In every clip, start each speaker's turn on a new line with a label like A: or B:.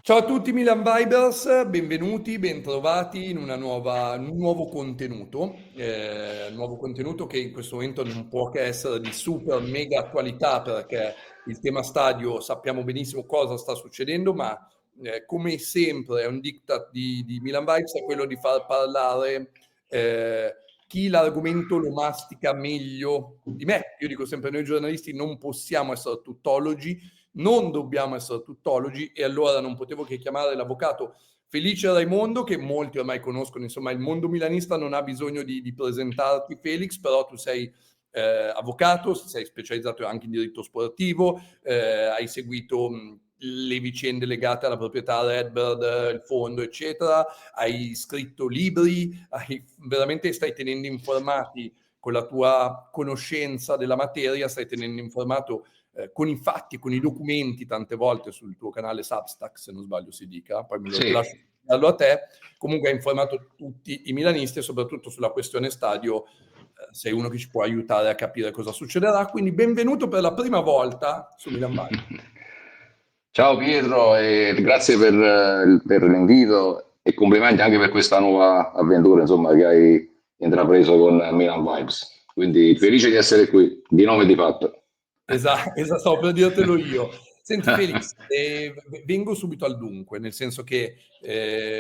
A: Ciao a tutti Milan Vibers, benvenuti, bentrovati in in un nuovo contenuto che in questo momento non può che essere di super mega attualità perché il tema stadio sappiamo benissimo cosa sta succedendo, ma come sempre è un diktat di Milan Vibes è quello di far parlare eh, chi l'argomento lo mastica meglio di me. Io dico sempre, noi giornalisti non possiamo essere tuttologi, non dobbiamo essere tuttologi e allora non potevo che chiamare l'avvocato Felice Raimondo, che molti ormai conoscono, insomma il mondo milanista non ha bisogno di presentarti Felix, però tu sei avvocato, sei specializzato anche in diritto sportivo, hai seguito le vicende legate alla proprietà Redbird, il fondo, eccetera, hai scritto libri, veramente stai tenendo informati con la tua conoscenza della materia, stai tenendo informato con i fatti, con i documenti, tante volte sul tuo canale Substack, se non sbaglio si dica, poi te
B: Sì,
A: lascio darlo a te. Comunque hai informato tutti i milanisti e soprattutto sulla questione stadio sei uno che ci può aiutare a capire cosa succederà, quindi benvenuto per la prima volta su Milan Bar.
B: ciao Pietro e grazie per l'invito e complimenti anche per questa nuova avventura insomma, che hai intrapreso con Milan Vibes. Quindi felice di essere qui, di nome e di fatto.
A: Esatto, stavo per dirtelo io. Senti Felix, vengo subito al dunque, nel senso che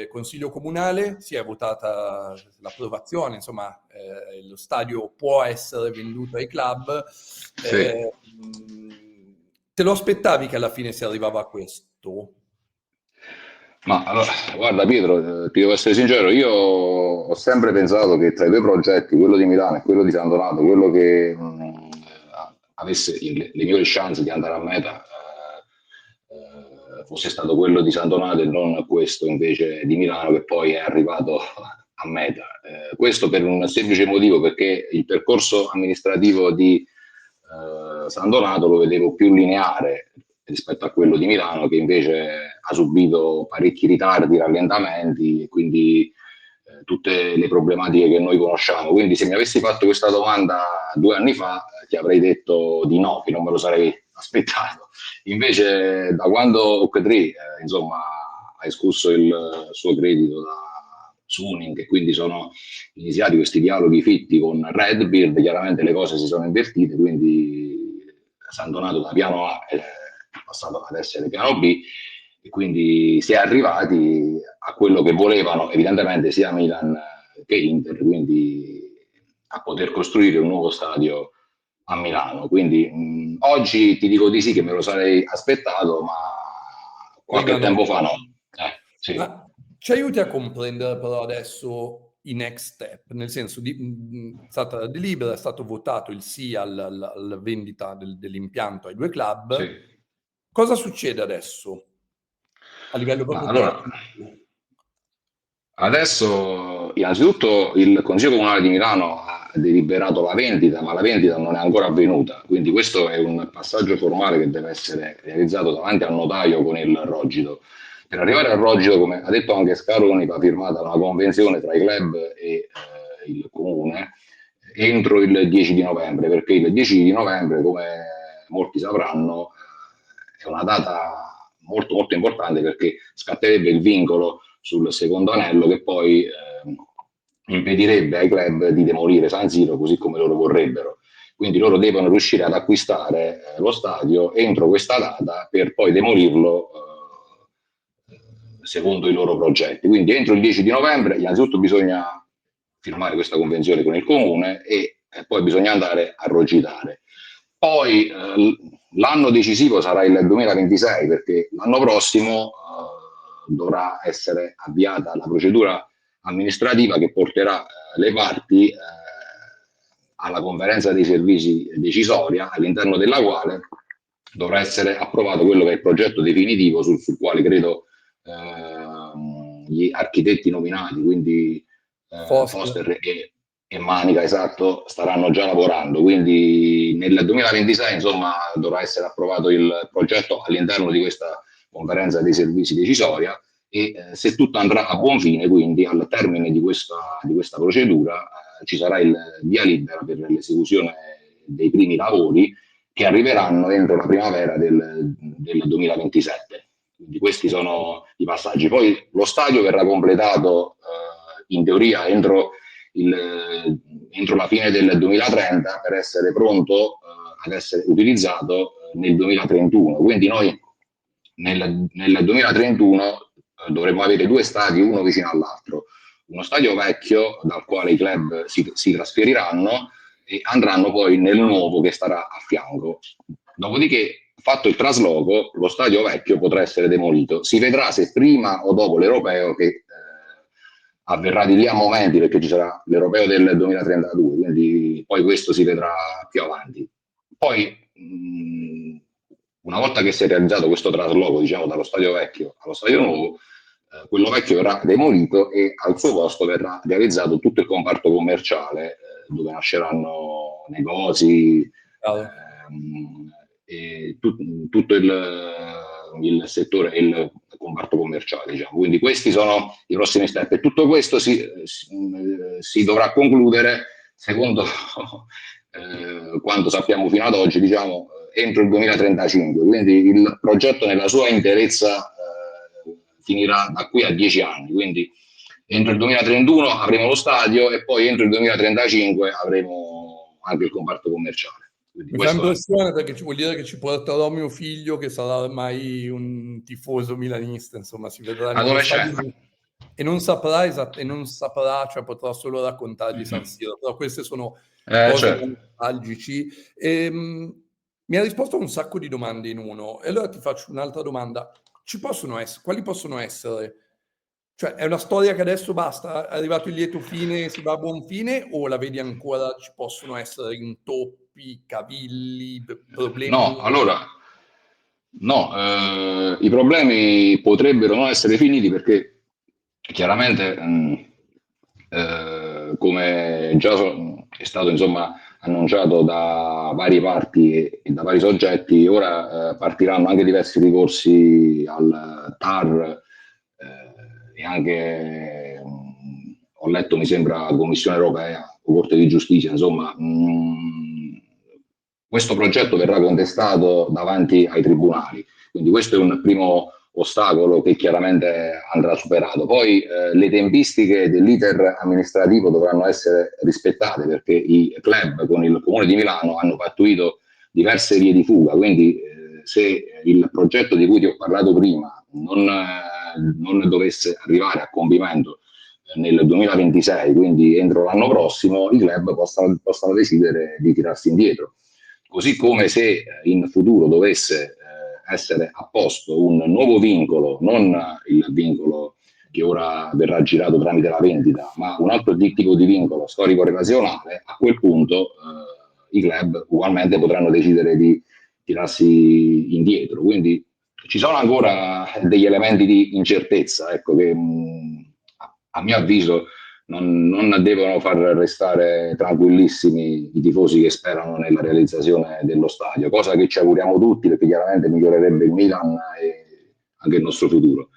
A: Consiglio Comunale si è votata l'approvazione, insomma lo stadio può essere venduto ai club.
B: Sì.
A: Te lo aspettavi che alla fine si arrivava a questo?
B: Ma allora, guarda Pietro, ti devo essere sincero, io ho sempre pensato che tra i due progetti, quello di Milano e quello di San Donato, quello che avesse le migliori chance di andare a meta fosse stato quello di San Donato e non questo invece di Milano che poi è arrivato a meta. Questo per un semplice motivo, perché il percorso amministrativo di San Donato lo vedevo più lineare rispetto a quello di Milano che invece ha subito parecchi ritardi, rallentamenti e quindi tutte le problematiche che noi conosciamo. Quindi se mi avessi fatto questa domanda 2 anni fa ti avrei detto di no, che non me lo sarei aspettato. Invece da quando Oak3 insomma, ha escusso il suo credito da Suning e quindi sono iniziati questi dialoghi fitti con Redbeard, chiaramente le cose si sono invertite, quindi San Donato da piano A è passato ad essere piano B e quindi si è arrivati a quello che volevano evidentemente sia Milan che Inter, quindi a poter costruire un nuovo stadio a Milano. Quindi oggi ti dico di sì che me lo sarei aspettato, ma
A: Prima
B: qualche
A: no.
B: tempo fa no. Sì.
A: Ma ci aiuti a comprendere però adesso i next step, nel senso è stata la delibera, è stato votato il sì alla vendita dell'impianto ai due
B: Sì.
A: club. Cosa succede adesso a livello
B: Ma
A: proprio
B: allora,
A: tecnico?
B: adesso innanzitutto il Consiglio Comunale di Milano ha deliberato la vendita, ma la vendita non è ancora avvenuta, quindi questo è un passaggio formale che deve essere realizzato davanti al notaio con il Rogito. Per arrivare al Rogito, come ha detto anche Scaroni, va firmata una convenzione tra i club e il Comune entro il 10 di novembre, perché il 10 di novembre, come molti sapranno, è una data molto molto importante perché scatterebbe il vincolo sul secondo anello che poi impedirebbe ai club di demolire San Siro così come loro vorrebbero. Quindi loro devono riuscire ad acquistare lo stadio entro questa data per poi demolirlo secondo i loro progetti. Quindi entro il 10 di novembre innanzitutto bisogna firmare questa convenzione con il comune e poi bisogna andare a rogitare. Poi l'anno decisivo sarà il 2026 perché l'anno prossimo dovrà essere avviata la procedura amministrativa che porterà le parti alla conferenza dei servizi decisoria all'interno della quale dovrà essere approvato quello che è il progetto definitivo sul quale credo gli architetti nominati, quindi
A: Foster.
B: Foster e Manica, esatto, staranno già lavorando. Quindi nel 2026 insomma dovrà essere approvato il progetto all'interno di questa conferenza dei servizi decisoria e se tutto andrà a buon fine, quindi al termine di questa procedura ci sarà il via libera per l'esecuzione dei primi lavori che arriveranno entro la primavera del 2027. Quindi questi sono i passaggi. Poi lo stadio verrà completato in teoria entro la fine del 2030 per essere pronto ad essere utilizzato nel 2031. Quindi noi nel 2031 dovremmo avere due stadi, uno vicino all'altro. Uno stadio vecchio dal quale i club si trasferiranno e andranno poi nel nuovo che starà a fianco. Dopodiché, fatto il trasloco, lo stadio vecchio potrà essere demolito. Si vedrà se prima o dopo l'europeo, che avverrà di lì a momenti, perché ci sarà l'europeo del 2032, quindi poi questo si vedrà più avanti. Poi, una volta che si è realizzato questo trasloco, diciamo, dallo stadio vecchio allo stadio nuovo, quello vecchio verrà demolito e al suo posto verrà realizzato tutto il comparto commerciale, dove nasceranno negozi, e tutto il settore, il comparto commerciale, diciamo. Quindi questi sono i prossimi step e tutto questo si dovrà concludere, secondo quanto sappiamo fino ad oggi, diciamo, entro il 2035. Quindi il progetto nella sua interezza finirà da qui a 10 anni, quindi entro il 2031 avremo lo stadio e poi entro il 2035 avremo anche il comparto commerciale.
A: Mi fa impressione perché vuol dire che ci porterò mio figlio, che sarà ormai un tifoso milanista, insomma, si vedrà e non saprà, cioè potrà solo raccontare di San Siro, però queste sono cose nostalgici. Mi ha risposto a un sacco di domande in uno, e allora ti faccio un'altra domanda. Quali possono essere? Cioè, è una storia che adesso basta, è arrivato il lieto fine, si va a buon fine, o la vedi ancora, ci possono essere intoppi, cavilli, problemi?
B: No, allora, i problemi potrebbero non essere finiti perché chiaramente, come già è stato insomma annunciato da varie parti e da vari soggetti, ora partiranno anche diversi ricorsi al TAR e anche, ho letto, mi sembra, Commissione Europea o Corte di Giustizia, insomma, questo progetto verrà contestato davanti ai tribunali, quindi questo è un primo ostacolo che chiaramente andrà superato. Poi le tempistiche dell'iter amministrativo dovranno essere rispettate perché i club con il Comune di Milano hanno pattuito diverse vie di fuga, quindi se il progetto di cui ti ho parlato prima non dovesse arrivare a compimento nel 2026, quindi entro l'anno prossimo, i club possano decidere di tirarsi indietro. Così come se in futuro dovesse essere a posto un nuovo vincolo, non il vincolo che ora verrà girato tramite la vendita, ma un altro tipo di vincolo storico-relazionale, a quel punto i club ugualmente potranno decidere di tirarsi indietro. Quindi ci sono ancora degli elementi di incertezza, ecco, che a mio avviso non devono far restare tranquillissimi i tifosi che sperano nella realizzazione dello stadio, cosa che ci auguriamo tutti perché chiaramente migliorerebbe il Milan e anche il nostro futuro.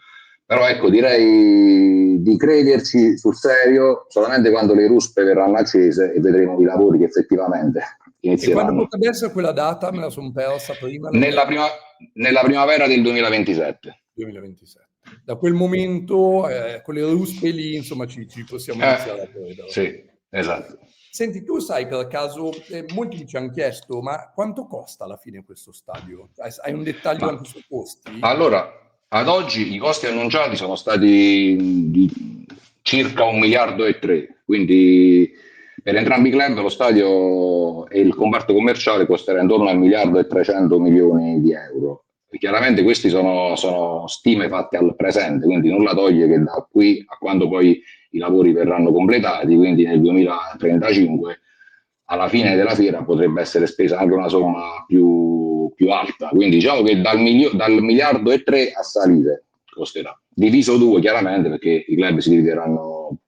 B: Però ecco, direi di crederci sul serio solamente quando le ruspe verranno accese e vedremo i lavori che effettivamente inizieranno.
A: E quando potrebbe essere quella data? Me la sono persa prima.
B: Nella primavera del 2027.
A: 2027. Da quel momento, con le ruspe lì, insomma, ci possiamo iniziare a credere.
B: Sì, esatto.
A: Senti, tu sai per caso, molti mi ci hanno chiesto, ma quanto costa alla fine questo stadio? Hai un dettaglio anche sui costi?
B: Allora, ad oggi i costi annunciati sono stati di circa 1,3 miliardi, quindi per entrambi i club lo stadio e il comparto commerciale costerà intorno a 1,3 miliardi di euro. E chiaramente questi sono stime fatte al presente, quindi nulla toglie che da qui a quando poi i lavori verranno completati, quindi nel 2035, alla fine della fiera potrebbe essere spesa anche una somma più alta. Quindi diciamo che dal 1,3 miliardi a salire costerà, diviso 2 chiaramente perché i club si divideranno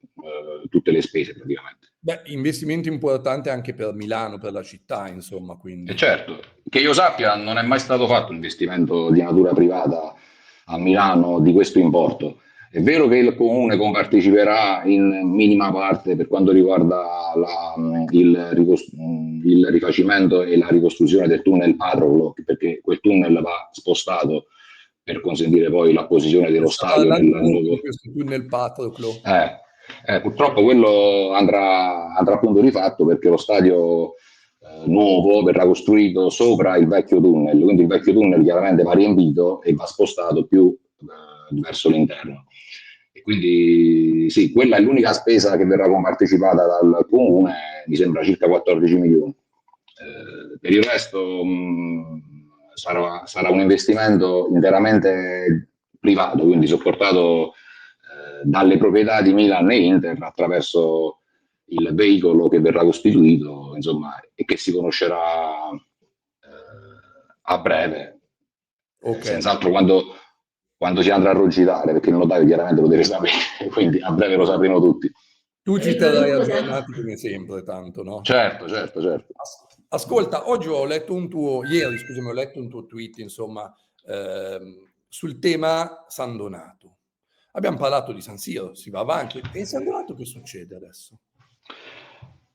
B: tutte le spese praticamente.
A: Beh, investimento importante anche per Milano, per la città, insomma. Quindi.
B: E certo, che io sappia non è mai stato fatto un investimento di natura privata a Milano di questo importo. È vero che il comune comparteciperà in minima parte per quanto riguarda il rifacimento e la ricostruzione del tunnel Patroclo, perché quel tunnel va spostato per consentire poi la posizione dello stadio nel nuovo...
A: Questo tunnel Patroclo.
B: Purtroppo quello andrà appunto rifatto, perché lo stadio nuovo verrà costruito sopra il vecchio tunnel, quindi il vecchio tunnel chiaramente va riempito e va spostato più verso l'interno. E quindi sì, quella è l'unica spesa che verrà compartecipata dal comune, mi sembra circa 14 milioni. Per il resto sarà un investimento interamente privato, quindi supportato dalle proprietà di Milan e Inter attraverso il veicolo che verrà costituito, insomma, e che si conoscerà a breve. Senz'altro quando si andrà a rogitare, perché il notaio chiaramente lo deve sapere, quindi a breve lo sapremo tutti.
A: Tu ci terrai aggiornati come sempre, tanto, no?
B: Certo.
A: Ascolta, ieri, scusami, ho letto un tuo tweet, insomma, sul tema San Donato. Abbiamo parlato di San Siro, si va avanti. E in San Donato che succede adesso?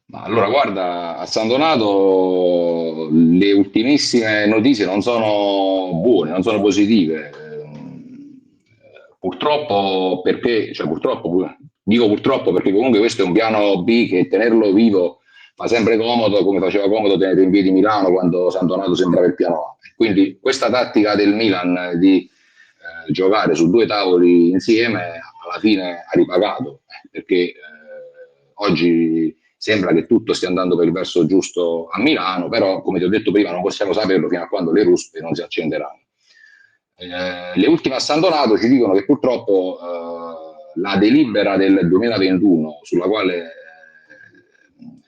B: Ma allora, guarda, a San Donato le ultimissime notizie non sono buone, non sono positive. Purtroppo dico purtroppo perché comunque questo è un piano B che tenerlo vivo fa sempre comodo, come faceva comodo tenere in piedi Milano quando San Donato sembrava il piano A. Quindi questa tattica del Milan di giocare su due tavoli insieme alla fine ha ripagato, perché oggi sembra che tutto stia andando per il verso giusto a Milano, però come ti ho detto prima non possiamo saperlo fino a quando le ruspe non si accenderanno. Le ultime a San Donato ci dicono che purtroppo la delibera del 2021, sulla quale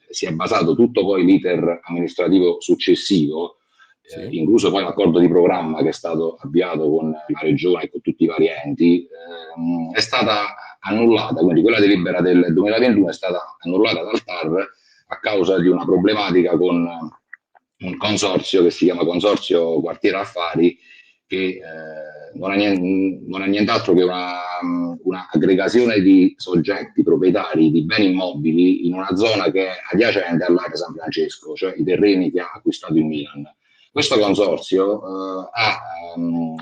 B: si è basato tutto poi l'iter amministrativo successivo, sì, incluso poi l'accordo di programma che è stato avviato con la regione e con tutti i vari enti, è stata annullata, quindi quella delibera del 2021 è stata annullata dal TAR a causa di una problematica con un consorzio che si chiama Consorzio Quartiere Affari, che non è nient'altro che una aggregazione di soggetti proprietari di beni immobili in una zona che è adiacente all'area San Francesco, cioè i terreni che ha acquistato il Milan. Questo consorzio ha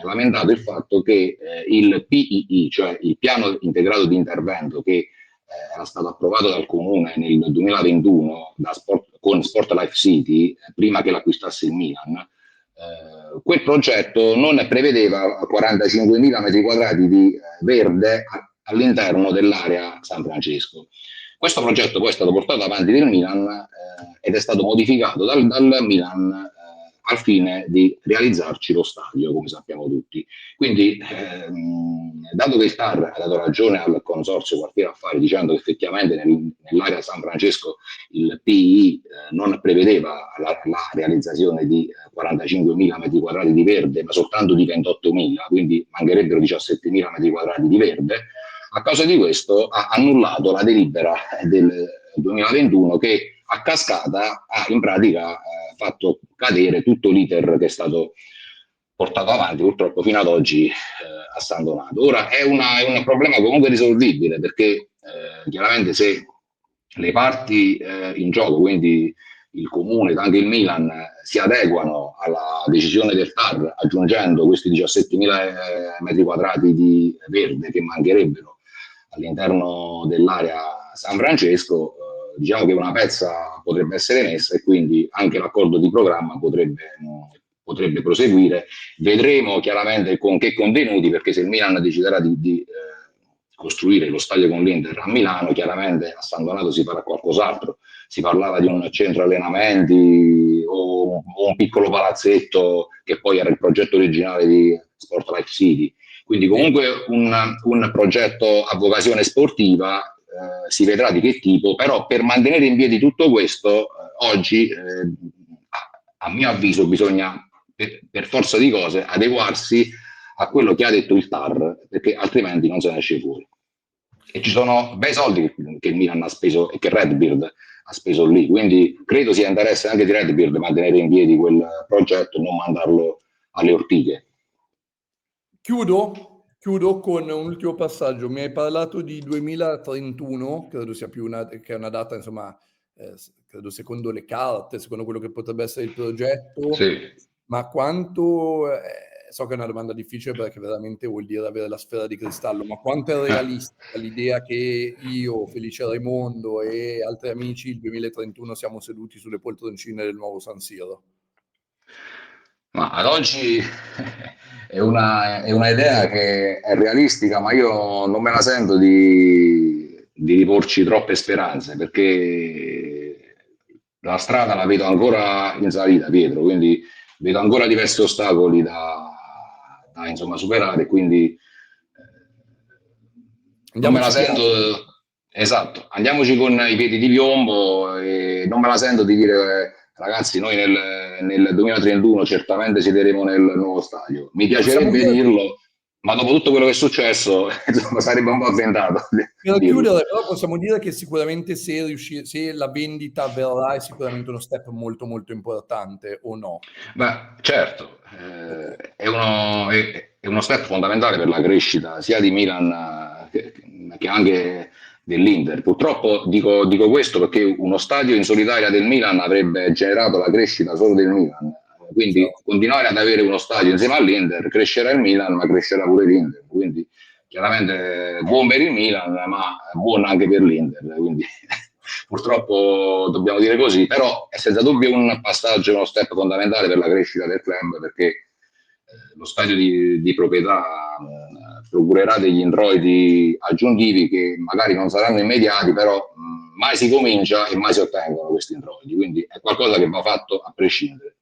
B: lamentato il fatto che il PII, cioè il piano integrato di intervento che era stato approvato dal comune nel 2021 con Sport Life City, prima che l'acquistasse il Milan, quel progetto non prevedeva 45.000 metri quadrati di verde all'interno dell'area San Francesco. Questo progetto poi è stato portato avanti dal Milan ed è stato modificato dal Milan al fine di realizzarci lo stadio, come sappiamo tutti. Quindi, dato che il TAR ha dato ragione al Consorzio Quartiere Affari dicendo che effettivamente nell'area San Francesco il PI non prevedeva la realizzazione di 45.000 metri quadrati di verde, ma soltanto di 28.000, quindi mancherebbero 17.000 metri quadrati di verde, a causa di questo ha annullato la delibera del 2021 che a cascata ha in pratica fatto cadere tutto l'iter che è stato portato avanti purtroppo fino ad oggi a San Donato. Ora è un problema comunque risolvibile, perché chiaramente se le parti in gioco, quindi il comune, anche il Milan, si adeguano alla decisione del TAR aggiungendo questi 17.000 metri quadrati di verde che mancherebbero all'interno dell'area San Francesco, diciamo che una pezza potrebbe essere messa e quindi anche l'accordo di programma potrebbe proseguire. Vedremo chiaramente con che contenuti, perché se il Milan deciderà di costruire lo stadio con l'Inter a Milano, chiaramente a San Donato si farà qualcos'altro. Si parlava di un centro allenamenti o un piccolo palazzetto che poi era il progetto originale di Sport Life City. Quindi comunque un progetto a vocazione sportiva, si vedrà di che tipo, però per mantenere in piedi tutto questo oggi a mio avviso bisogna per forza di cose adeguarsi a quello che ha detto il TAR, perché altrimenti non se ne esce fuori. E ci sono bei soldi che il Milan ha speso e che Redbird ha speso lì, quindi credo sia interesse anche di Redbird mantenere in piedi quel progetto e non mandarlo alle ortiche.
A: Chiudo con un ultimo passaggio. Mi hai parlato di 2031, credo sia che è una data, insomma, credo secondo le carte, secondo quello che potrebbe essere il progetto,
B: sì.
A: Ma quanto so che è una domanda difficile perché veramente vuol dire avere la sfera di cristallo, ma quanto è realistica l'idea che io, Felice Raimondo e altri amici il 2031 siamo seduti sulle poltroncine del nuovo San Siro?
B: Ma ad oggi è una idea che è realistica, ma io non me la sento di riporci troppe speranze, perché la strada la vedo ancora in salita, Pietro, quindi vedo ancora diversi ostacoli da, insomma, superare, quindi non me la
A: Andiamoci
B: sento.
A: piano.
B: Esatto, andiamoci con i piedi di piombo e non me la sento di dire ragazzi, noi nel 2031 certamente siederemo nel nuovo stadio. Mi
A: Possiamo
B: piacerebbe
A: dire,
B: dirlo, ma dopo tutto quello che è successo, insomma, sarebbe un po' avventato
A: per
B: dirlo.
A: chiudere, però possiamo dire che sicuramente se la vendita avverrà è sicuramente uno step molto molto importante, o no?
B: Beh, certo,
A: Ok.
B: è uno step fondamentale per la crescita sia di Milan che anche dell'Inter. Purtroppo dico questo perché uno stadio in solitaria del Milan avrebbe generato la crescita solo del Milan. Quindi
A: Certo.
B: continuare ad avere uno stadio insieme all'Inter, crescerà il Milan, ma crescerà pure l'Inter. Quindi chiaramente buon per il Milan, ma buon anche per l'Inter. Quindi purtroppo dobbiamo dire così, però è senza dubbio un passaggio, uno step fondamentale per la crescita del club, perché lo stadio di proprietà procurerà degli introiti aggiuntivi che magari non saranno immediati, però mai si comincia e mai si ottengono questi introiti, quindi è qualcosa che va fatto a prescindere.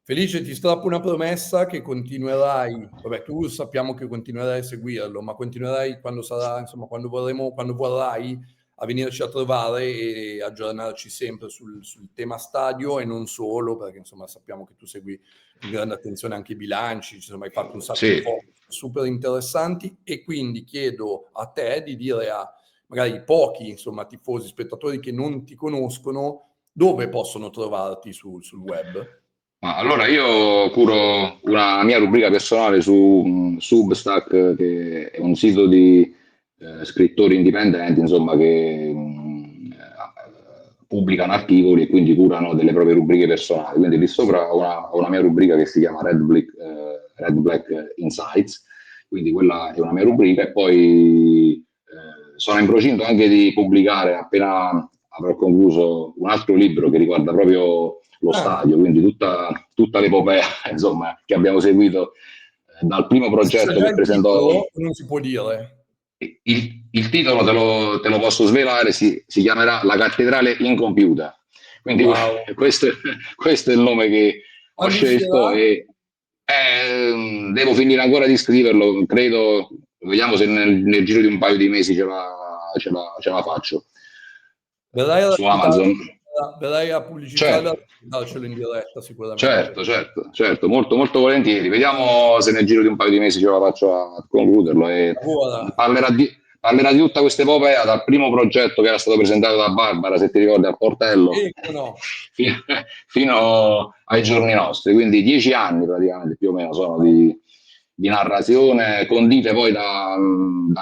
A: Felice, ti strappo una promessa che continuerai, vabbè, tu sappiamo che continuerai a seguirlo, ma continuerai quando sarà, insomma, quando vorrai a venirci a trovare e aggiornarci sempre sul tema stadio e non solo, perché insomma sappiamo che tu segui con grande attenzione anche i bilanci, insomma, hai fatto un sacco di
B: Sì.
A: foto super interessanti e quindi chiedo a te di dire a magari pochi, insomma, tifosi, spettatori che non ti conoscono, dove possono trovarti sul web?
B: Ma allora io curo una mia rubrica personale su Substack, che è un sito di scrittori indipendenti, insomma, che pubblicano articoli e quindi curano delle proprie rubriche personali. Quindi lì sopra ho una mia rubrica che si chiama Red Black Insights, quindi quella è una mia rubrica e poi sono in procinto anche di pubblicare, appena avrò concluso, un altro libro che riguarda proprio lo
A: Ah,
B: stadio, quindi tutta l'epopea insomma, che abbiamo seguito dal primo
A: si sa
B: progetto
A: già
B: che
A: il
B: presentò.
A: titolo o non si può dire?
B: Il titolo te lo posso svelare, si chiamerà La cattedrale incompiuta. Quindi
A: Wow.
B: questo è il nome che ho
A: Quando
B: scelto
A: uscirà?
B: e devo finire ancora di scriverlo, credo, vediamo se nel giro di un paio di mesi ce la faccio
A: Verrai a
B: su Amazon.
A: raccontarci, verrai a pubblicizzarla e a
B: Certo.
A: raccontarcelo in diretta sicuramente.
B: Certo, molto, molto volentieri. Vediamo se nel giro di un paio di mesi ce la faccio a concluderlo e
A: Ora,
B: parlerà di tutta questa epopea, dal primo progetto che era stato presentato da Barbara, se ti ricordi, al portello,
A: sì, come no.
B: fino, fino ai giorni nostri. Quindi 10 anni praticamente più o meno sono di narrazione, condite poi da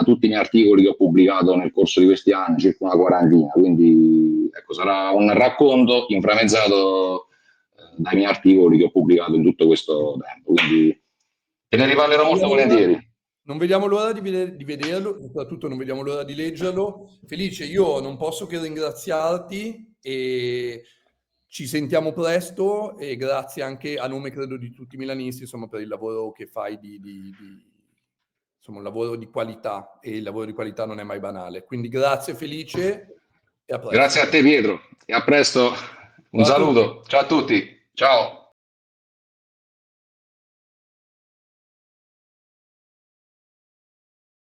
B: tutti i miei articoli che ho pubblicato nel corso di questi anni, circa una quarantina. Quindi ecco, sarà un racconto inframezzato dai miei articoli che ho pubblicato in tutto questo tempo, quindi te ne riparlerò molto
A: Vediamo l'ora-
B: volentieri.
A: Non vediamo l'ora di vederlo, soprattutto non vediamo l'ora di leggerlo. Felice, io non posso che ringraziarti e ci sentiamo presto e grazie anche a nome, credo, di tutti i milanisti, insomma, per il lavoro che fai insomma, un lavoro di qualità e il lavoro di qualità non è mai banale. Quindi grazie Felice e a
B: Grazie a
A: presto.
B: te Pietro e a presto, un
A: Ciao a tutti.
B: saluto, ciao a tutti, ciao.